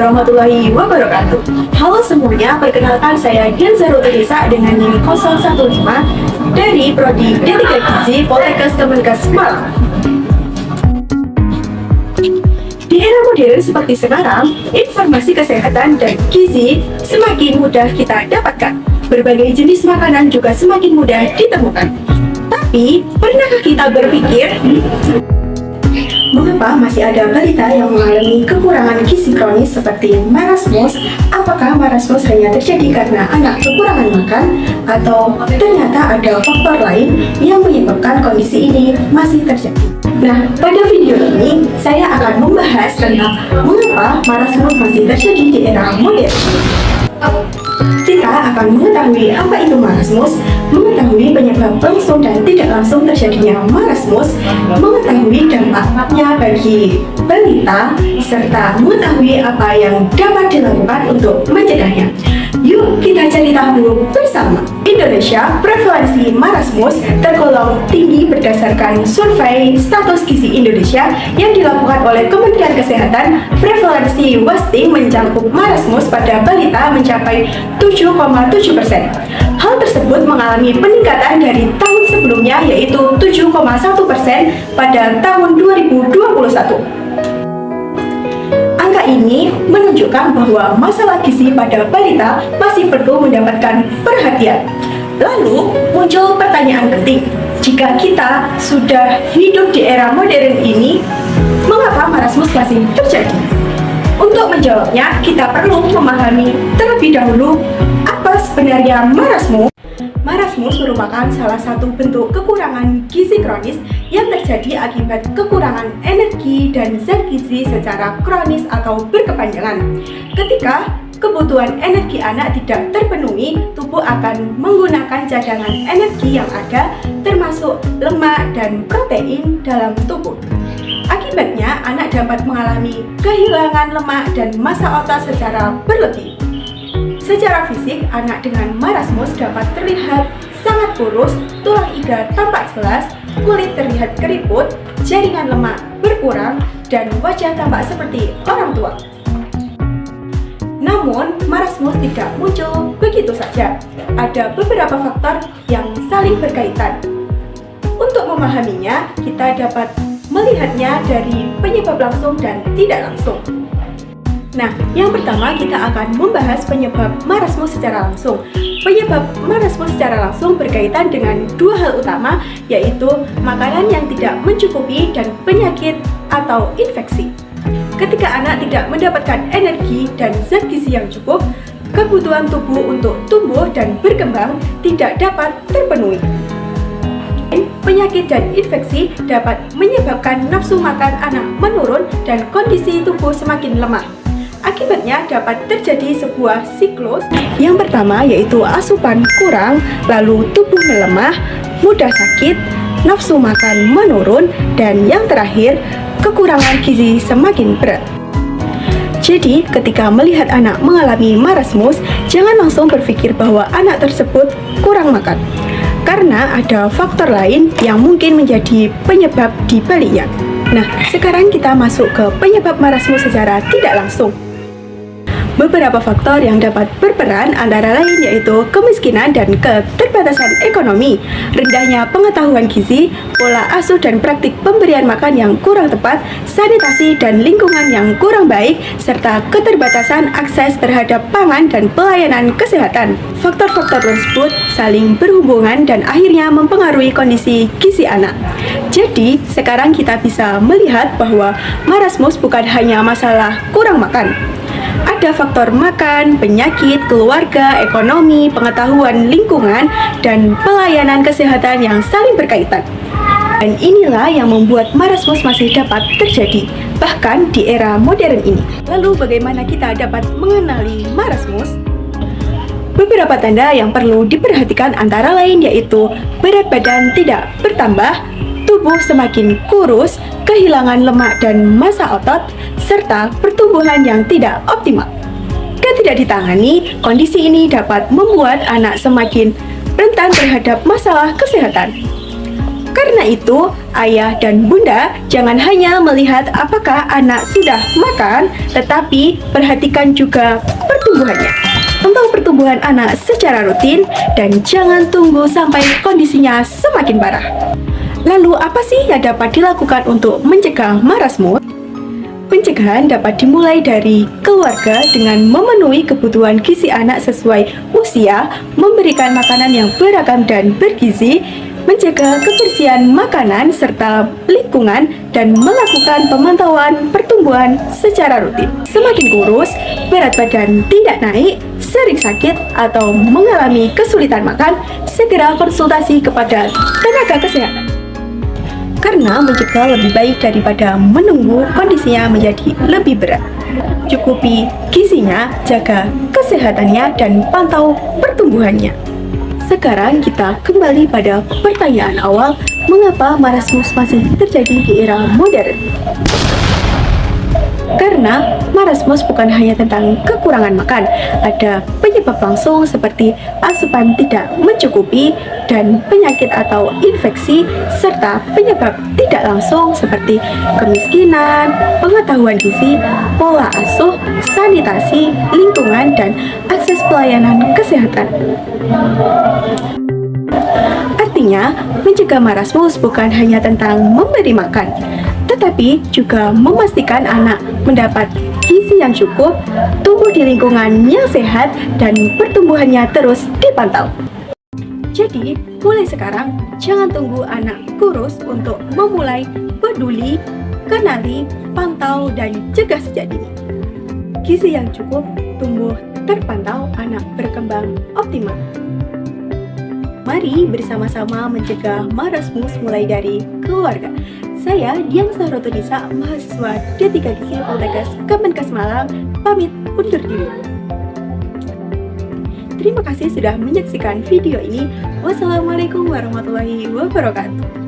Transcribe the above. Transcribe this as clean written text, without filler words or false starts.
warahmatullahi wabarakatuh. Halo semuanya, perkenalkan saya Dian Zarulunisa dengan NIM 015 dari Prodi D3 Gizi Poltekkes Kemenkes Malang. Di era modern seperti sekarang, informasi kesehatan dan gizi semakin mudah kita dapatkan. Berbagai jenis makanan juga semakin mudah ditemukan. Tapi, pernahkah kita berpikir, mengapa masih ada balita yang mengalami kekurangan gizi kronis seperti marasmus? Apakah marasmus hanya terjadi karena anak kekurangan makan, atau ternyata ada faktor lain yang menyebabkan kondisi ini masih terjadi? Nah, pada video ini saya akan membahas tentang mengapa marasmus masih terjadi di era modern. Kita akan mengetahui apa itu marasmus, mengetahui penyebab langsung dan tidak langsung terjadinya marasmus, mengetahui dampaknya bagi balita, serta mengetahui apa yang dapat dilakukan untuk mencegahnya. Yuk kita cari tahu bersama. Indonesia, prevalensi marasmus tergolong tinggi berdasarkan survei status gizi Indonesia yang dilakukan oleh Kementerian Kesehatan. Prevalensi wasting mencakup marasmus pada balita mencapai 7,7%. Hal tersebut mengalami peningkatan dari tahun sebelumnya, yaitu 7,1% pada tahun 2021. Angka ini menunjukkan bahwa masalah gizi pada balita masih perlu mendapatkan perhatian. Lalu muncul pertanyaan penting, jika kita sudah hidup di era modern ini, mengapa marasmus masih terjadi? Untuk menjawabnya, kita perlu memahami terlebih dahulu apa sebenarnya marasmus. Marasmus merupakan salah satu bentuk kekurangan gizi kronis yang terjadi akibat kekurangan energi dan zat gizi secara kronis atau berkepanjangan. Ketika kebutuhan energi anak tidak terpenuhi, tubuh akan menggunakan cadangan energi yang ada, termasuk lemak dan protein dalam tubuh. Akibatnya, anak dapat mengalami kehilangan lemak dan massa otot secara berlebih. Secara fisik, anak dengan marasmus dapat terlihat sangat kurus, tulang iga tampak jelas, kulit terlihat keriput, jaringan lemak berkurang, dan wajah tampak seperti orang tua. Namun, marasmus tidak muncul begitu saja. Ada beberapa faktor yang saling berkaitan. Untuk memahaminya, kita dapat melihatnya dari penyebab langsung dan tidak langsung. Nah, yang pertama kita akan membahas penyebab marasmus secara langsung. Penyebab marasmus secara langsung berkaitan dengan dua hal utama, yaitu makanan yang tidak mencukupi dan penyakit atau infeksi. Ketika anak tidak mendapatkan energi dan zat gizi yang cukup, kebutuhan tubuh untuk tumbuh dan berkembang tidak dapat terpenuhi. Penyakit dan infeksi dapat menyebabkan nafsu makan anak menurun dan kondisi tubuh semakin lemah. Akibatnya dapat terjadi sebuah siklus. Yang pertama yaitu asupan kurang, lalu tubuh melemah, mudah sakit, nafsu makan menurun, dan yang terakhir, kekurangan gizi semakin berat. Jadi, ketika melihat anak mengalami marasmus, jangan langsung berpikir bahwa anak tersebut kurang makan, karena ada faktor lain yang mungkin menjadi penyebab di baliknya. Nah, sekarang kita masuk ke penyebab marasmus secara tidak langsung. Beberapa faktor yang dapat berperan antara lain yaitu kemiskinan dan keterbatasan ekonomi, rendahnya pengetahuan gizi, pola asuh dan praktik pemberian makan yang kurang tepat, sanitasi dan lingkungan yang kurang baik, serta keterbatasan akses terhadap pangan dan pelayanan kesehatan. Faktor-faktor tersebut saling berhubungan dan akhirnya mempengaruhi kondisi gizi anak. Jadi, sekarang kita bisa melihat bahwa marasmus bukan hanya masalah kurang makan. Ada faktor makan, penyakit, keluarga, ekonomi, pengetahuan lingkungan, dan pelayanan kesehatan yang saling berkaitan. Dan inilah yang membuat marasmus masih dapat terjadi, bahkan di era modern ini. Lalu bagaimana kita dapat mengenali marasmus? Beberapa tanda yang perlu diperhatikan antara lain yaitu berat badan tidak bertambah, tubuh semakin kurus, kehilangan lemak dan massa otot, serta pertumbuhan yang tidak optimal. Jika tidak ditangani, kondisi ini dapat membuat anak semakin rentan terhadap masalah kesehatan. Karena itu, ayah dan bunda jangan hanya melihat apakah anak sudah makan, tetapi perhatikan juga pertumbuhannya. Pantau pertumbuhan anak secara rutin dan jangan tunggu sampai kondisinya semakin parah. Lalu apa sih yang dapat dilakukan untuk mencegah marasmus? Pencegahan dapat dimulai dari keluarga dengan memenuhi kebutuhan gizi anak sesuai usia, memberikan makanan yang beragam dan bergizi, menjaga kebersihan makanan serta lingkungan, dan melakukan pemantauan pertumbuhan secara rutin. Semakin kurus, berat badan tidak naik, sering sakit, atau mengalami kesulitan makan, segera konsultasi kepada tenaga kesehatan. Karena mencegah lebih baik daripada menunggu kondisinya menjadi lebih berat. Cukupi gizinya, jaga kesehatannya, dan pantau pertumbuhannya. Sekarang kita kembali pada pertanyaan awal, mengapa marasmus masih terjadi di era modern? Karena marasmus bukan hanya tentang kekurangan makan, ada penyebab langsung seperti asupan tidak mencukupi dan penyakit atau infeksi, serta penyebab tidak langsung seperti kemiskinan, pengetahuan gizi, pola asuh, sanitasi, lingkungan, dan akses pelayanan kesehatan. Artinya, mencegah marasmus bukan hanya tentang memberi makan, tetapi juga memastikan anak mendapat gizi yang cukup, tumbuh di lingkungan yang sehat, dan pertumbuhannya terus dipantau. Jadi, mulai sekarang, jangan tunggu anak kurus untuk memulai peduli, kenali, pantau, dan cegah sejak dini. Gizi yang cukup, tumbuh terpantau, anak berkembang optimal. Mari bersama-sama mencegah marasmus mulai dari keluarga. Saya Dian Sahrotunisa, mahasiswa D3 Gizi Poltekkes Kemenkes Malang, pamit undur diri. Terima kasih sudah menyaksikan video ini. Wassalamualaikum warahmatullahi wabarakatuh.